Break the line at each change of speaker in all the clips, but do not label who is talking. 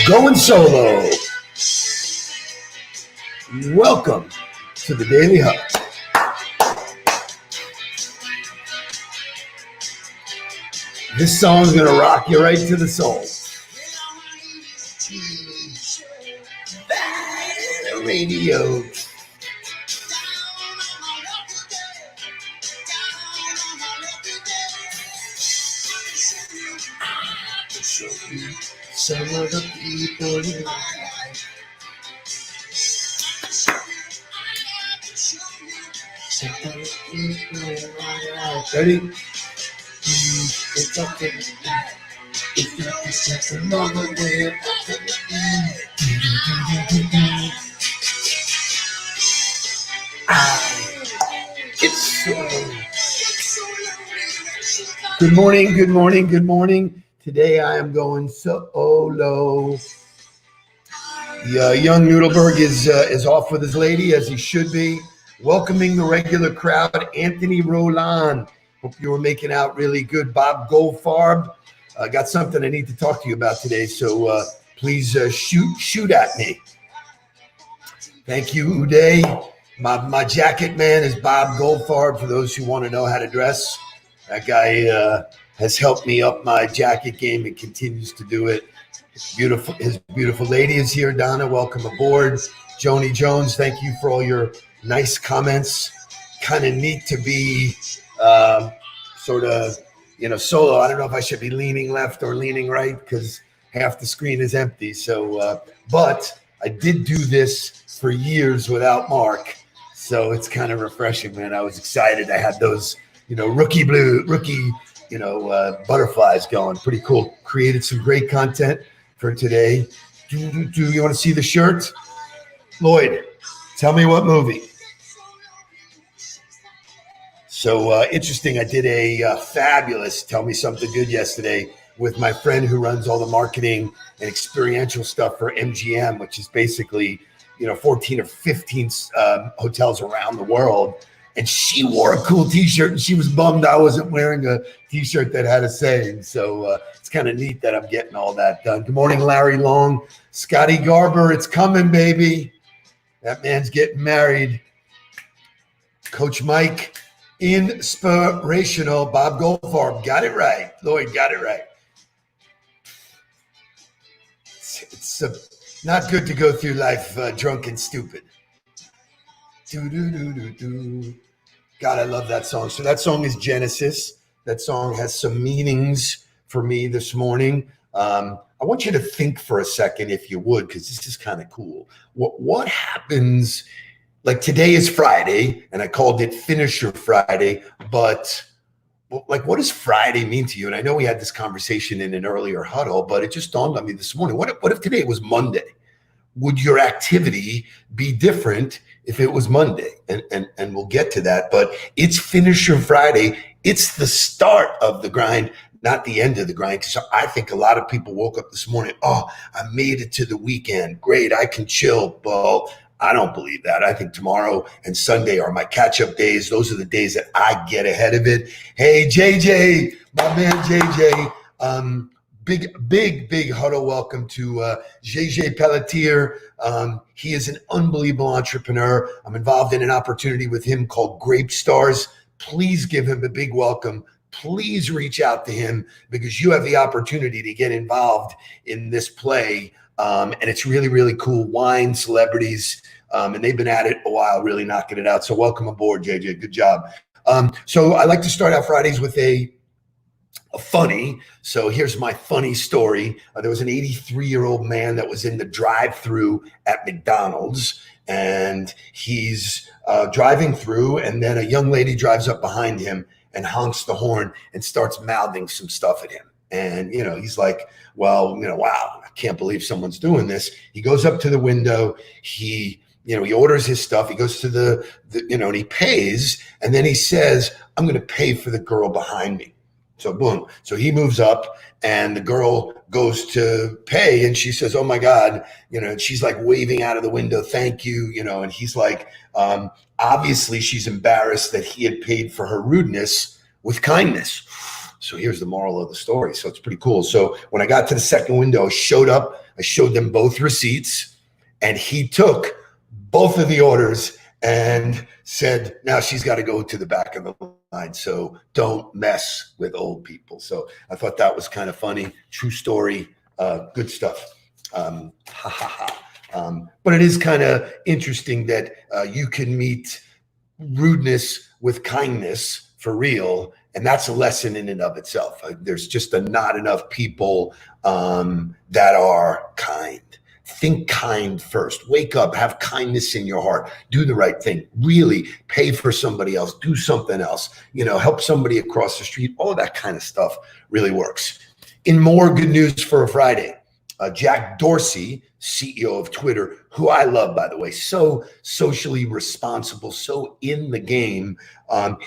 Going solo. Welcome to the Daily Huddle. This song's gonna rock you right to the soul. The radio. Some of the people in my life. Some of the people in my life. Ready? It's up to me. It's just another way of It's so. Good morning, good morning, good morning. Today I am going solo. Young Nudelberg is off with his lady, as he should be. Welcoming the regular crowd, Anthony Roland. Hope you were making out really good. Bob Goldfarb. I got something I need to talk to you about today, so please shoot at me. Thank you, Uday. My jacket man is Bob Goldfarb, for those who want to know how to dress. That guy has helped me up my jacket game and continues to do it. His beautiful lady is here. Donna, welcome aboard. Joni Jones, thank you for all your nice comments. Kind of neat to be sort of, solo. I don't know if I should be leaning left or leaning right because half the screen is empty. So, but I did do this for years without Mark. So it's kind of refreshing, man. I was excited. I had those, rookie butterflies going. Pretty cool. Created some great content for today. Do you want to see the shirt? Lloyd, tell me what movie. So interesting. I did a fabulous Tell Me Something Good yesterday with my friend who runs all the marketing and experiential stuff for MGM, which is basically, 14 or 15 hotels around the world. And she wore a cool T-shirt, and she was bummed I wasn't wearing a T-shirt that had a saying. So it's kind of neat that I'm getting all that done. Good morning, Larry Long. Scotty Garber, it's coming, baby. That man's getting married. Coach Mike, inspirational. Bob Goldfarb, got it right. Lloyd, got it right. It's not good to go through life drunk and stupid. God, I love that song. So that song is Genesis. That song has some meanings for me this morning. I want you to think for a second, if you would, because this is kind of cool. What happens, like today is Friday, and I called it Finisher Friday, but like, what does Friday mean to you? And I know we had this conversation in an earlier huddle, but it just dawned on me this morning. What if today was Monday? Would your activity be different if it was Monday? And we'll get to that, but it's Finisher Friday. It's the start of the grind, not the end of the grind. So I think a lot of people woke up this morning, I made it to the weekend. Great, I can chill. Well, I don't believe that. I think tomorrow and Sunday are my catch-up days. Those are the days that I get ahead of it. Hey, JJ, my man JJ, big huddle welcome to JJ Pelletier. He is an unbelievable entrepreneur. I'm involved in an opportunity with him called Grape Stars. Please give him a big welcome. Please reach out to him because you have the opportunity to get involved in this play. And it's really, really cool. Wine celebrities, and they've been at it a while, really knocking it out. So welcome aboard, JJ. Good job. So I like to start out Fridays with a funny. So here's my funny story. There was an 83-year-old man that was in the drive-through at McDonald's, and he's driving through, and then a young lady drives up behind him and honks the horn and starts mouthing some stuff at him. And, he's like, well, wow, I can't believe someone's doing this. He goes up to the window. He orders his stuff. He goes to and he pays. And then he says, I'm going to pay for the girl behind me. So boom. So he moves up and the girl goes to pay and she says, oh my God, and she's like waving out of the window. Thank you. And he's like, obviously she's embarrassed that he had paid for her rudeness with kindness. So here's the moral of the story. So it's pretty cool. So when I got to the second window, I showed up, I showed them both receipts, and he took both of the orders and said, now she's got to go to the back of the line. So don't mess with old people. So I thought that was kind of funny. True story. Good stuff. But it is kind of interesting that you can meet rudeness with kindness for real. And that's a lesson in and of itself. There's just not enough people that are kind. Think kind first. Wake up, have kindness in your heart. Do the right thing. Really pay for somebody else. Do something else. Help somebody across the street. All of that kind of stuff really works. In more good news for a Friday, Jack Dorsey, CEO of Twitter, who I love, by the way, so socially responsible, so in the game.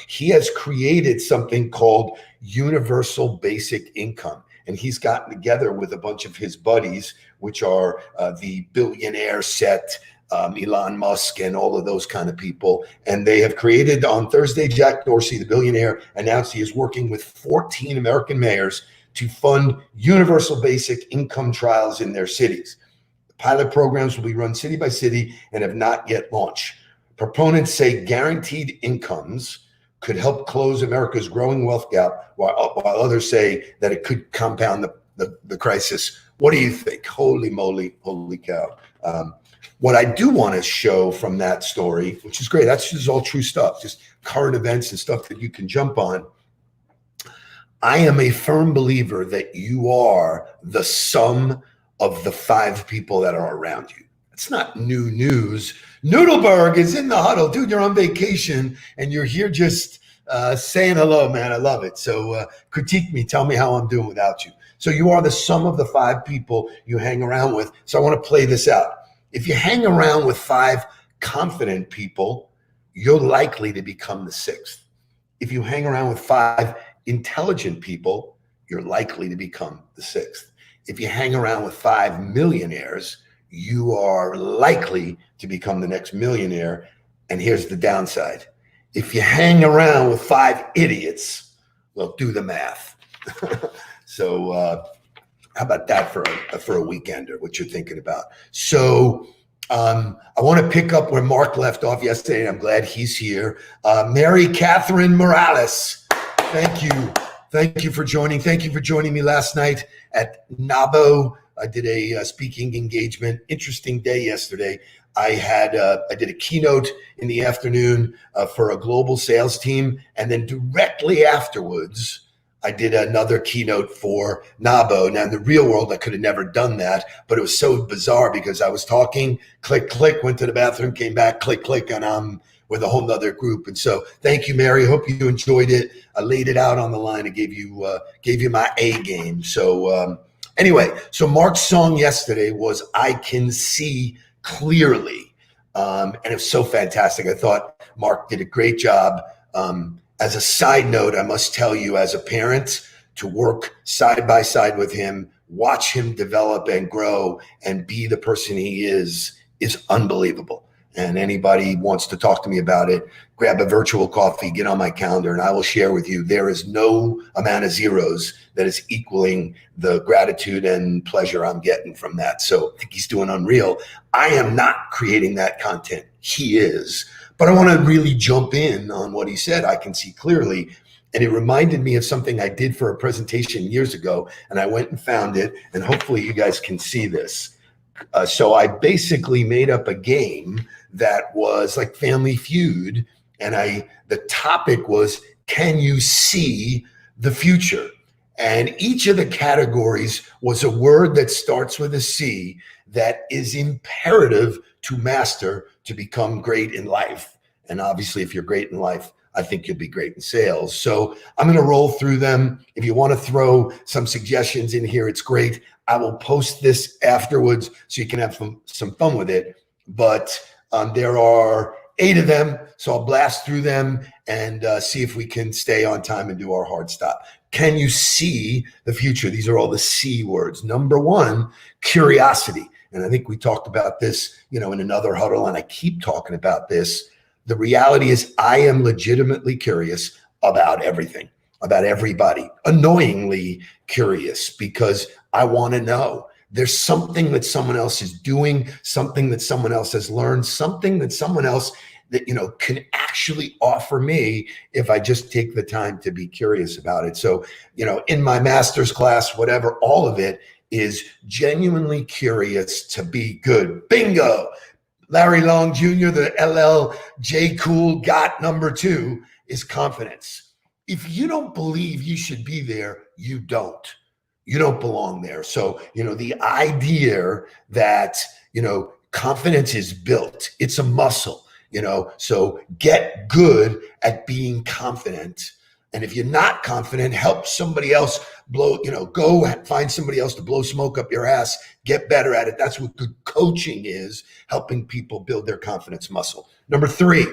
He has created something called universal basic income. And he's gotten together with a bunch of his buddies, which are the billionaire set, Elon Musk and all of those kind of people. And they have created on Thursday, Jack Dorsey, the billionaire, announced he is working with 14 American mayors to fund universal basic income trials in their cities. The pilot programs will be run city by city and have not yet launched. Proponents say guaranteed incomes could help close America's growing wealth gap, while others say that it could compound the crisis. What do you think? Holy moly, holy cow. What I do want to show from that story, which is great, that's just all true stuff, just current events and stuff that you can jump on. I am a firm believer that you are the sum of the 5 people that are around you. It's not new news. Nudelberg is in the huddle. Dude, you're on vacation and you're here just saying hello, man. I love it. So critique me. Tell me how I'm doing without you. So you are the sum of the 5 people you hang around with. So I want to play this out. If you hang around with 5 confident people, you're likely to become the 6th. If you hang around with 5 intelligent people, you're likely to become the 6th. If you hang around with 5 millionaires, you are likely to become the next millionaire. And here's the downside. If you hang around with 5 idiots, well, do the math. So how about that for a weekender, what you're thinking about? So I want to pick up where Mark left off yesterday, and I'm glad he's here. Mary Catherine Morales, thank you. Thank you for joining. Thank you for joining me last night at NABO. I did a speaking engagement. Interesting day yesterday. I did a keynote in the afternoon for a global sales team, and then directly afterwards, I did another keynote for NABO. Now, in the real world, I could have never done that, but it was so bizarre because I was talking, click, click, went to the bathroom, came back, click, click, and I'm with a whole nother group. And so thank you, Mary. Hope you enjoyed it. I laid it out on the line and gave you my A game. So anyway, so Mark's song yesterday was I Can See Clearly. And it was so fantastic. I thought Mark did a great job. As a side note, I must tell you, as a parent, to work side by side with him, watch him develop and grow and be the person he is unbelievable. And anybody wants to talk to me about it, grab a virtual coffee, get on my calendar, and I will share with you. There is no amount of zeros that is equaling the gratitude and pleasure I'm getting from that. So I think he's doing unreal. I am not creating that content. He is. But I want to really jump in on what he said. I can see clearly. And it reminded me of something I did for a presentation years ago. And I went and found it. And hopefully you guys can see this. So I basically made up a game that was like Family Feud. And the topic was, can you see the future? And each of the categories was a word that starts with a C that is imperative to master to become great in life. And obviously, if you're great in life, I think you'll be great in sales. So I'm going to roll through them. If you want to throw some suggestions in here, it's great. I will post this afterwards so you can have some fun with it. But there are 8 of them, so I'll blast through them and see if we can stay on time and do our hard stop. Can you see the future? These are all the C words. Number 1, curiosity. And I think we talked about this, in another huddle, and I keep talking about this. The reality is I am legitimately curious about everything. about everybody, annoyingly curious, because I want to know. There's something that someone else is doing, something that someone else has learned, something that someone else that, can actually offer me if I just take the time to be curious about it. So, in my master's class, whatever, all of it is genuinely curious to be good. Bingo. Larry Long Jr., the LLJ Cool got number 2 is confidence. If you don't believe you should be there, you don't. You don't belong there. So, the idea that, confidence is built, it's a muscle, so get good at being confident. And if you're not confident, help somebody else go find somebody else to blow smoke up your ass, get better at it. That's what good coaching is, helping people build their confidence muscle. Number 3,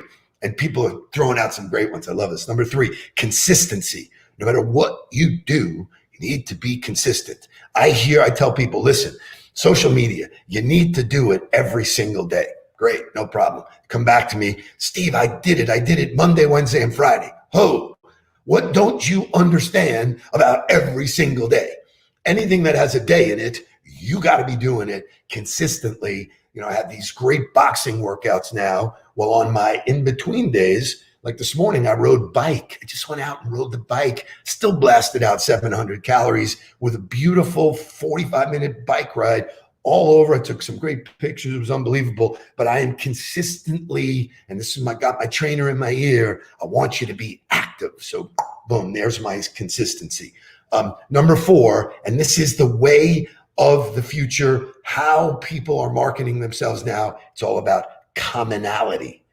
and people are throwing out some great ones. I love this. Number 3, consistency. No matter what you do, you need to be consistent. I tell people, listen, social media, you need to do it every single day. Great, no problem. Come back to me. Steve, I did it Monday, Wednesday, and Friday. What don't you understand about every single day? Anything that has a day in it, you got to be doing it consistently. I have these great boxing workouts now. Well, on my in-between days, like this morning, I rode bike. I just went out and rode the bike, still blasted out 700 calories with a beautiful 45-minute bike ride all over. I took some great pictures. It was unbelievable. But I am consistently, and this is got my trainer in my ear, I want you to be active. So boom, there's my consistency. Number 4, and this is the way of the future, how people are marketing themselves now. It's all about commonality.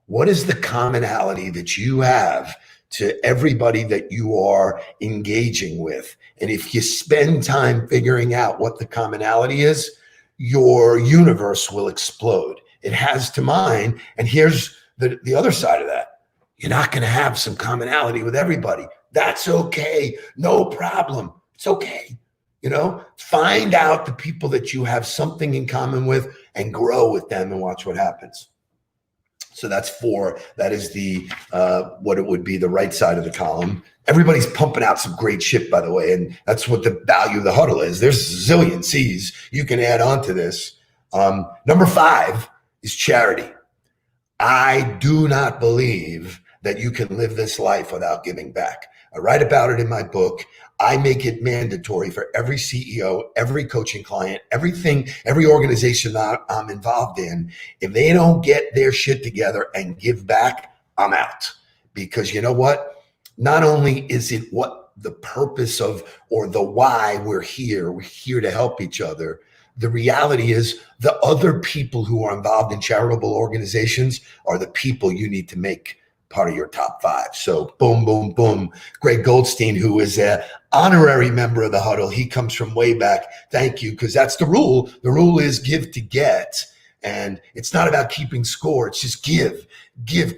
What is the commonality that you have to everybody that you are engaging with? And if you spend time figuring out what the commonality is, your universe will explode. It has to mine. And here's the other side of that. You're not going to have some commonality with everybody. That's okay. No problem. It's okay. Find out the people that you have something in common with and grow with them and watch what happens. So that's 4. That is the what it would be the right side of the column. Everybody's pumping out some great shit, by the way, and that's what the value of the huddle is. There's a zillion C's you can add on to this. Number 5 is charity. I do not believe that you can live this life without giving back. I write about it in my book. I make it mandatory for every CEO, every coaching client, every organization that I'm involved in. If they don't get their shit together and give back, I'm out. Because you know what? Not only is it what the purpose of or the why we're here to help each other. The reality is the other people who are involved in charitable organizations are the people you need to make part of your top 5. So boom, boom, boom. Greg Goldstein, who is an honorary member of the Huddle, he comes from way back. Thank you, because that's the rule. The rule is give to get. And it's not about keeping score. It's just give,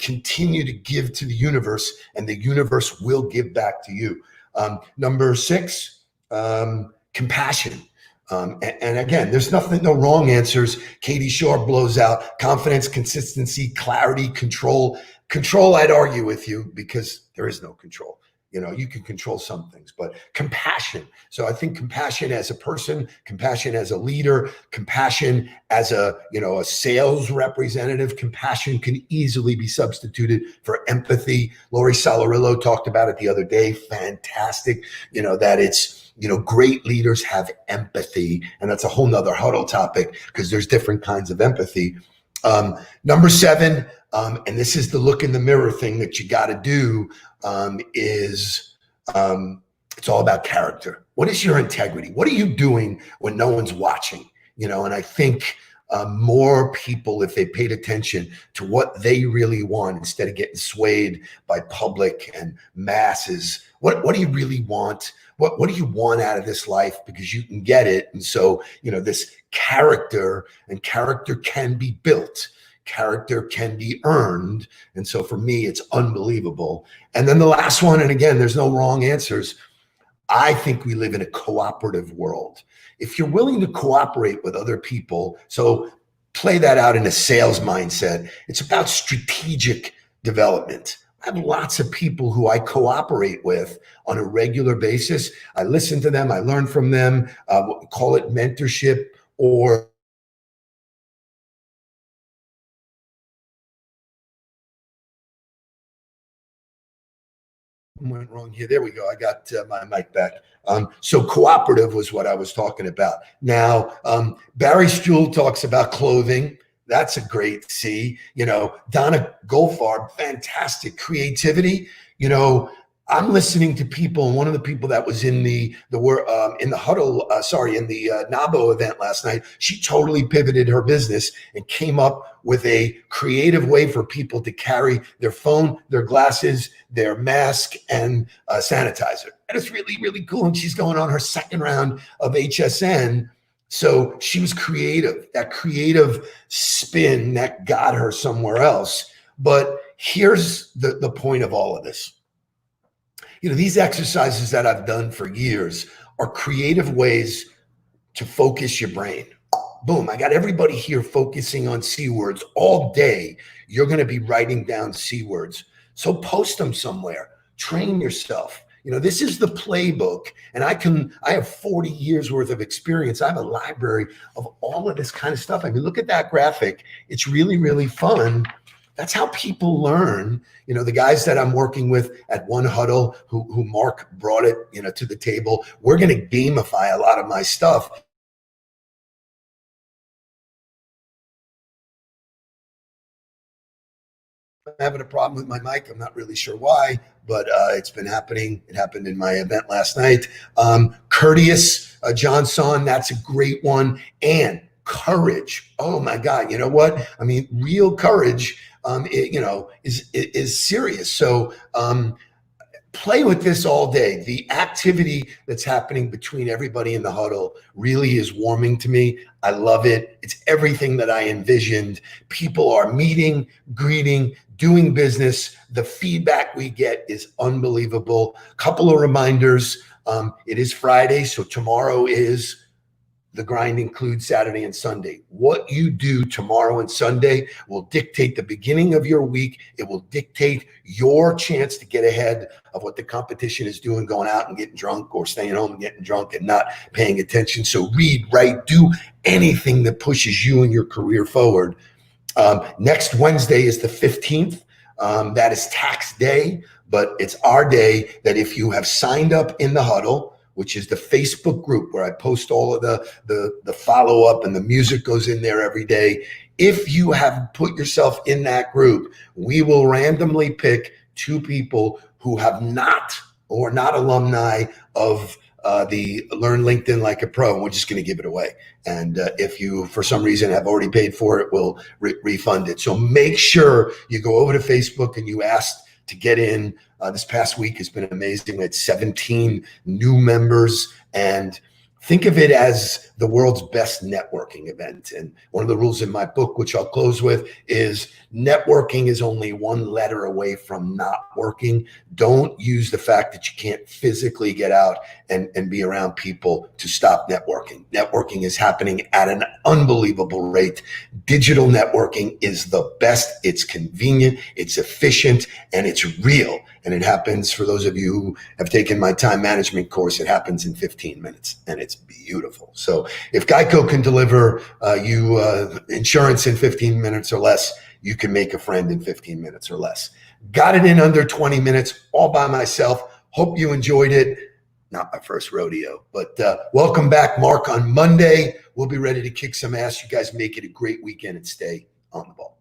continue to give to the universe, and the universe will give back to you. Number 6, compassion. And again, there's no wrong answers. Katie Shaw blows out confidence, consistency, clarity, control. Control, I'd argue with you, because there is no control. You can control some things, but compassion. So I think compassion as a person, compassion as a leader, compassion as a sales representative, compassion can easily be substituted for empathy. Lori Salarillo talked about it the other day. Fantastic. That it's, great leaders have empathy, and that's a whole nother Huddle topic because there's different kinds of empathy. Number 7, and this is the look in the mirror thing that you got to do, is it's all about character. What is your integrity? What are you doing when no one's watching? And I think more people, if they paid attention to what they really want instead of getting swayed by public and masses, what do you really want? What do you want out of this life? Because you can get it. And so, this character can be built. Character can be earned. And so for me, it's unbelievable. And then the last one, and again, there's no wrong answers. I think we live in a cooperative world. If you're willing to cooperate with other people, so play that out in a sales mindset. It's about strategic development. I have lots of people who I cooperate with on a regular basis. I listen to them, I learn from them, call it mentorship or went wrong here. There we go. I got my mic back. So cooperative was what I was talking about. Now, Barry Stuhl talks about clothing. That's a great C. Donna Goldfarb, fantastic creativity. I'm listening to people, and one of the people that was in the Huddle, in the NABO event last night, she totally pivoted her business and came up with a creative way for people to carry their phone, their glasses, their mask, and sanitizer. And it's really, really cool. And she's going on her second round of HSN. So she was creative, that creative spin that got her somewhere else. But here's the point of all of this. These exercises that I've done for years are creative ways to focus your brain. Boom, I got everybody here focusing on C words all day. You're going to be writing down C words. So post them somewhere. Train yourself. This is the playbook, and I have 40 years worth of experience. I have a library of all of this kind of stuff. I mean, look at that graphic. It's really, really fun. That's how people learn. The guys that I'm working with at One Huddle, who Mark brought it, to the table, we're going to gamify a lot of my stuff. I'm having a problem with my mic. I'm not really sure why, but it's been happening. It happened in my event last night. Courteous, Johnson, that's a great one. And courage. Oh my God. You know what? I mean, real courage, is serious. So, play with this all day. The activity that's happening between everybody in the huddle really is warming to me. I love it. It's everything that I envisioned. People are meeting, greeting, doing business. The feedback we get is unbelievable. Couple of reminders. It is Friday, so tomorrow is the grind includes Saturday and Sunday. What you do tomorrow and Sunday will dictate the beginning of your week. It will dictate your chance to get ahead of what the competition is doing, going out and getting drunk or staying home and getting drunk and not paying attention. So read, write, do anything that pushes you and your career forward. Next Wednesday is the 15th. That is tax day, but it's our day that if you have signed up in the huddle, which is the Facebook group where I post all of the follow-up and the music goes in there every day. If you have put yourself in that group, we will randomly pick 2 people who have not or not alumni of the Learn LinkedIn Like a Pro. We're just going to give it away. And if you, for some reason, have already paid for it, we'll refund it. So make sure you go over to Facebook and you ask to get in. This past week has been amazing. We had 17 new members, and think of it as the world's best networking event. And one of the rules in my book, which I'll close with, is networking is only one letter away from not working. Don't use the fact that you can't physically get out and be around people to stop networking. Networking is happening at an unbelievable rate. Digital networking is the best. It's convenient, it's efficient, and it's real. And it happens, for those of you who have taken my time management course, it happens in 15 minutes, and it's beautiful. So if Geico can deliver you insurance in 15 minutes or less, you can make a friend in 15 minutes or less. Got it in under 20 minutes, all by myself. Hope you enjoyed it. Not my first rodeo, but welcome back, Mark, on Monday. We'll be ready to kick some ass. You guys make it a great weekend and stay on the ball.